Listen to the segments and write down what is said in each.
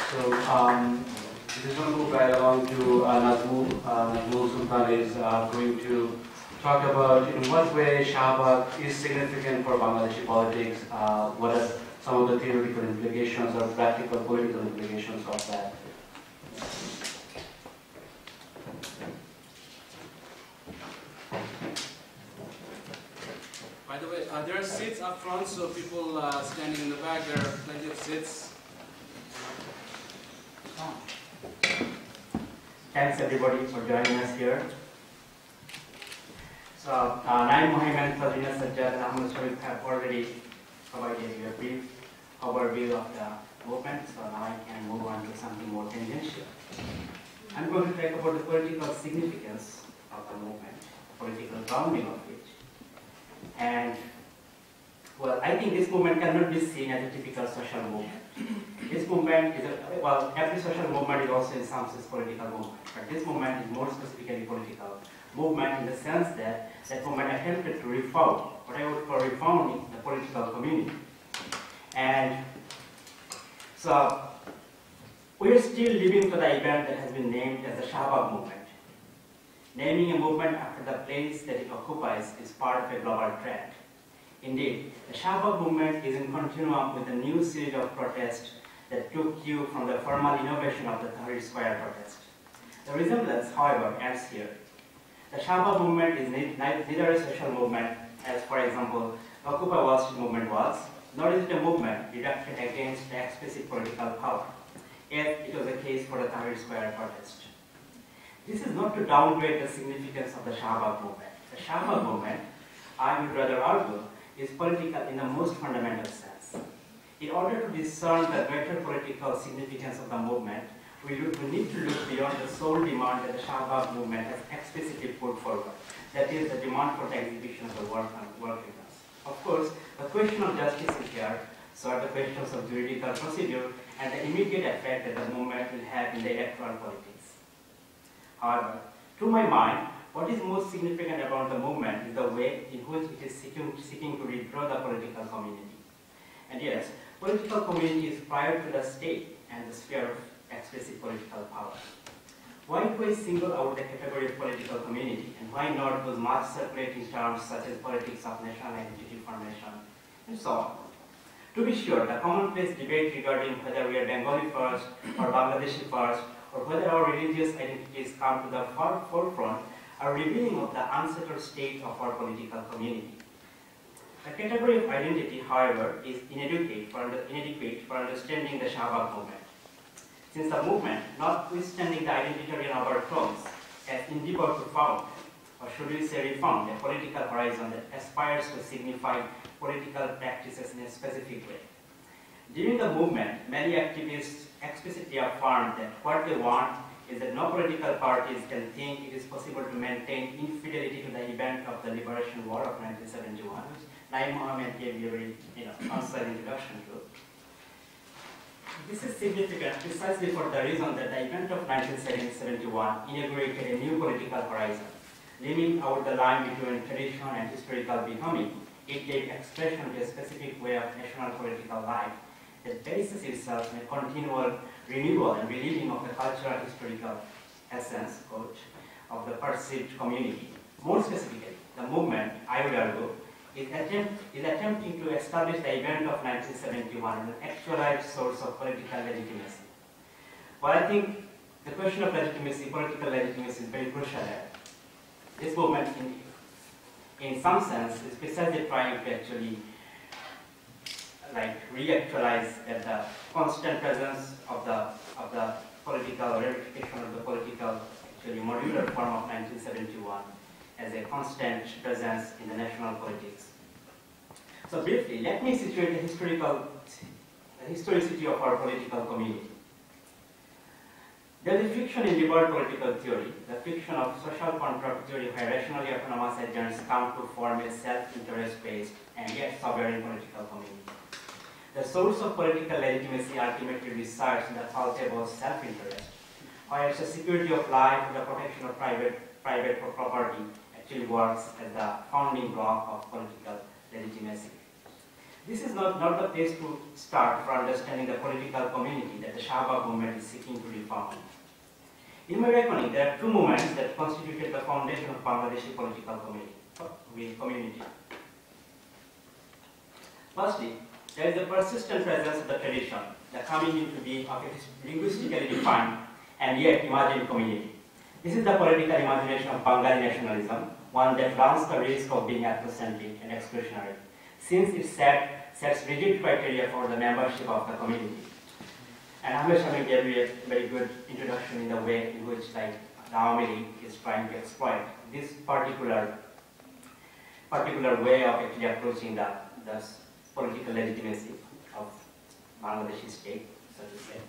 So, this is going to move right along to Nazmul. Nazmul Sultan is going to talk about in what way Shahbag is significant for Bangladeshi politics, what are some of the theoretical implications or practical political implications of that. By the way, there are seats up front, so people standing in the back, there are plenty of seats. Thanks everybody for joining us here. So, Naim Mohammed, Fazina Sajjad, and Ahmed Sharif have already provided you a brief overview of the movement, so now I can move on to something more tangential. I'm going to talk about the political significance of the movement, political grounding of it. And, well, I think this movement cannot be seen as a typical social movement. This movement is, well, every social movement is also in some sense political movement, but this movement is more specifically political movement in the sense that that movement attempted to reform, what I would call reforming the political community. And so, we are still living for the event that has been named as the Shahbag Movement. Naming a movement after the place that it occupies is part of a global trend. Indeed, the Shahbag Movement is in continuum with a new series of protests that took cue from the formal innovation of the Tahrir Square protest. The resemblance, however, ends here. The Shahbag Movement is neither a social movement, as for example, the Occupy Wall Street movement was, nor is it a movement directed against the explicit political power, as it was the case for the Tahrir Square protest. This is not to downgrade the significance of the Shahbag Movement. The Shahbag Movement, I would rather argue, is political in the most fundamental sense. In order to discern the greater political significance of the movement, we need to look beyond the sole demand that the Shahbag Movement has explicitly put forward, that is, the demand for the execution of the working class. Of course, the question of justice is here, so are the questions of juridical procedure and the immediate effect that the movement will have in the electoral politics. However, to my mind, what is most significant about the movement is the way in which it is seeking to redraw the political community. And yes, political community is prior to the state and the sphere of explicit political power. Why do I single out the category of political community, and why not those much circulating terms such as politics of national identity formation, and so on? To be sure, the commonplace debate regarding whether we are Bengali first or Bangladeshi first, or whether our religious identities come to the forefront, are revealing of the unsettled state of our political community. The category of identity, however, is inadequate for understanding the Shahbag Movement. Since the movement, notwithstanding the identitarian overtones, has endeavored to found, or should we say reform, a political horizon that aspires to signify political practices in a specific way. During the movement, many activists explicitly affirmed that what they want is that no political parties can think it is possible to maintain infidelity to the event of the Liberation War of 1971, which Naim Mohammed gave you a very concise introduction to. This is significant precisely for the reason that the event of 1971 inaugurated a new political horizon. Leaving out the line between tradition and historical becoming, it gave expression to a specific way of national political life that bases itself in a continual renewal and reliving of the cultural historical essence of the perceived community. More specifically, the movement, I would argue, is attempting to establish the event of 1971 as an actualized source of political legitimacy. But I think the question of legitimacy, political legitimacy, is very crucial there. This movement, in some sense, is precisely trying to actually re-actualize that the constant presence of the political ramification of the political, actually modular form of 1971 as a constant presence in the national politics. So briefly, let me situate the historicity of our political community. There is a fiction in liberal political theory, the fiction of social contract theory where rationally autonomous agents come to form a self-interest-based and yet sovereign political community. The source of political legitimacy ultimately resides in the faltable self-interest, while the security of life and the protection of private property actually works as the founding block of political legitimacy. This is not the place to start for understanding the political community that the Shahbag movement is seeking to reform. In my reckoning, there are two movements that constituted the foundation of Bangladeshi political community. Firstly, there is the persistent presence of the tradition, the coming into being of a linguistically defined and yet imagined community. This is the political imagination of Bengali nationalism, one that runs the risk of being ethnocentric and exclusionary, since it sets rigid criteria for the membership of the community. And Ahmed Shamil gave you a very good introduction in the way in which the Awami League is trying to exploit this particular way of actually approaching the political legitimacy of Bangladeshi state, so to say.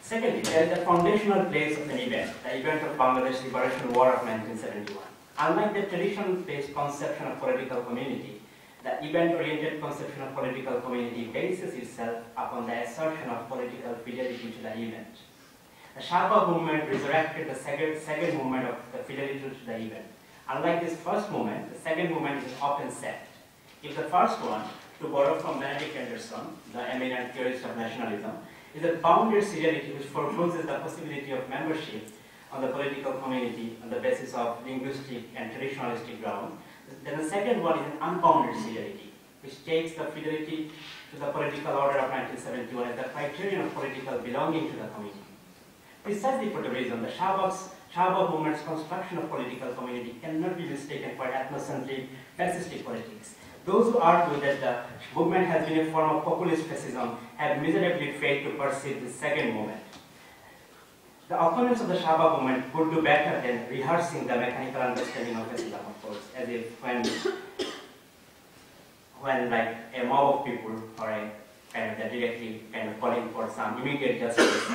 Secondly, there is the foundational place of an event, the event of Bangladesh Liberation War of 1971. Unlike the tradition-based conception of political community, the event-oriented conception of political community bases itself upon the assertion of political fidelity to the event. The Shahbag movement resurrected the second movement of the fidelity to the event. Unlike this first movement, the second movement is often set. If the first one, to borrow from Benedict Anderson, the eminent theorist of nationalism, is a bounded seriality which forecloses the possibility of membership on the political community on the basis of linguistic and traditionalistic ground, then the second one is an unbounded seriality, which takes the fidelity to the political order of 1971 as the criterion of political belonging to the community. Precisely for the reason, the Shahbag movement's construction of political community cannot be mistaken for ethnocentric fascistic politics. Those who argue that the movement has been a form of populist fascism have miserably failed to perceive the second movement. The opponents of the Shahbag movement could do better than rehearsing the mechanical understanding of fascism, of course, as if when like a mob of people or a kind of directly kind of calling for some immediate justice,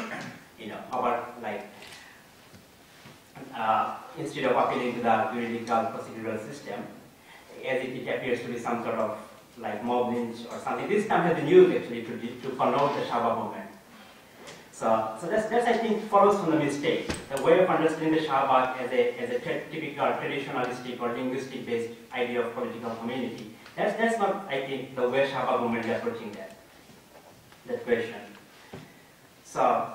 about like instead of appealing to the juridical procedural system, as it appears to be some sort of like mob lynch or something. This term has been used actually to connote the Shahbag movement. So that's I think follows from the mistake. The way of understanding the Shahbag as a typical traditionalistic or linguistic based idea of political community. That's not, I think, the way Shahbag movement is approaching that question. So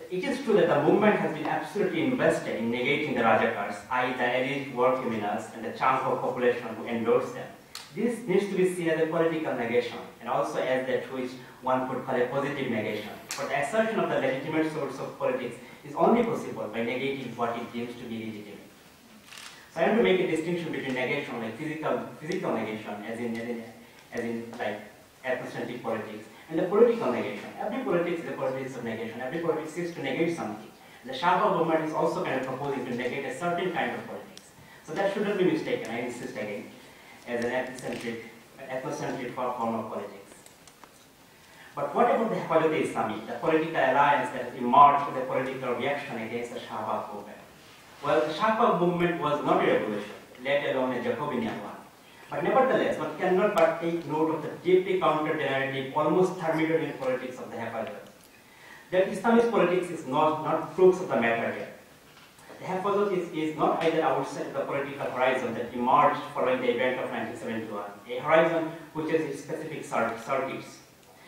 it is true that the movement has been absolutely invested in negating the Rajakars, i.e. the elite war criminals and the chunk of population who endorse them. This needs to be seen as a political negation, and also as that which one could call a positive negation. For the assertion of the legitimate source of politics is only possible by negating what it deems to be legitimate. So I want to make a distinction between negation, like physical negation, as in like ethnocentric politics, and the political negation. Every politics is a politics of negation. Every politics seeks to negate something. The Shahbag movement is also kind of proposing to negate a certain kind of politics. So that shouldn't be mistaken, I insist again, as an ethnocentric form of politics. But what about the Hephazote Islami, the political alliance that emerged with a political reaction against the Shahbag movement? Well, the Shahbag movement was not a revolution, let alone a Jacobean one. But nevertheless, one cannot but take note of the deeply counter-narrative, almost Thermidorian politics of the Hephazote. That Islamist politics is not crux of the matter here. The Hephazote is not either outside of the political horizon that emerged following the event of 1971, a horizon which has its specific circuits.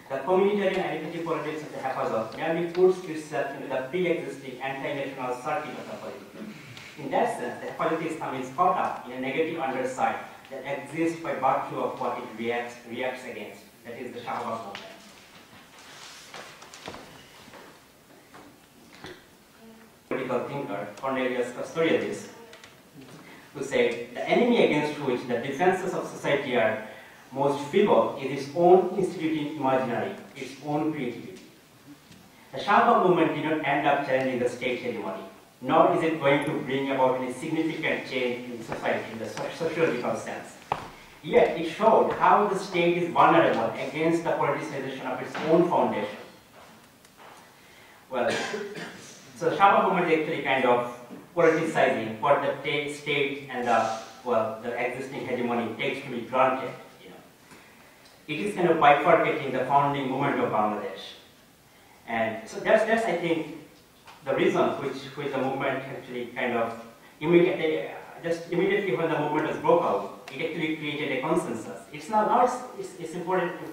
The communitarian identity politics of the Hephazote merely puts itself into the pre-existing anti-national circuit of the politics. In that sense, the Hephazote Islam is caught up in a negative underside that exists by virtue of what it reacts against, that is the Shahbag movement. Political thinker Cornelius Castoriadis, who said, the enemy against which the defenses of society are most feeble is its own instituting imaginary, its own creativity. The Shahbag movement did not end up challenging the state hegemony, nor is it going to bring about any significant change in society in the sociological sense. Yet it showed how the state is vulnerable against the politicization of its own foundation. Well, so the Shahbag movement is actually kind of politicizing what the state and the existing hegemony takes to be granted. It is kind of bifurcating the founding movement of Bangladesh. And so that's I think, the reason which the movement actually kind of immediately, just immediately when the movement was broke out, it actually created a consensus. It's now it's important to,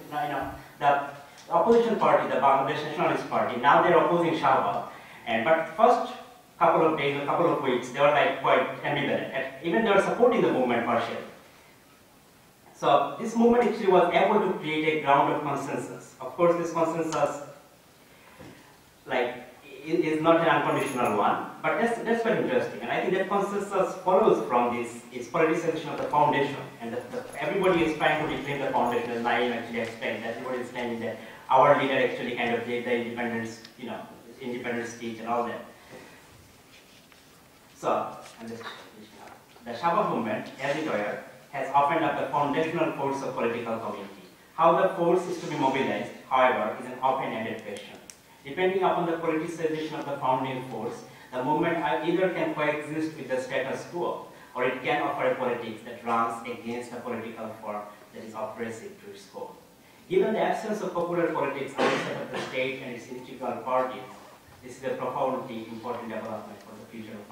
the opposition party, the Bangladesh Nationalist Party, now they're opposing Shahbag. But first couple of days, a couple of weeks, they were like quite ambivalent. And even they were supporting the movement partially. So this movement actually was able to create a ground of consensus. Of course, this consensus is not an unconditional one, but that's very interesting. And I think that consensus follows from this is politicization of the foundation, and everybody is trying to reclaim the foundation, as Naeem actually explained. Everybody is claiming that our leader actually kind of gave the independence, independence speech and all that. So, the Shahbag movement, as it were, has opened up the foundational force of political community. How the force is to be mobilized, however, is an open-ended question. Depending upon the politicization of the founding force, the movement either can coexist with the status quo, or it can offer a politics that runs against a political form that is oppressive to its core. Given the absence of popular politics outside of the state and its individual parties, this is a profoundly important development for the future of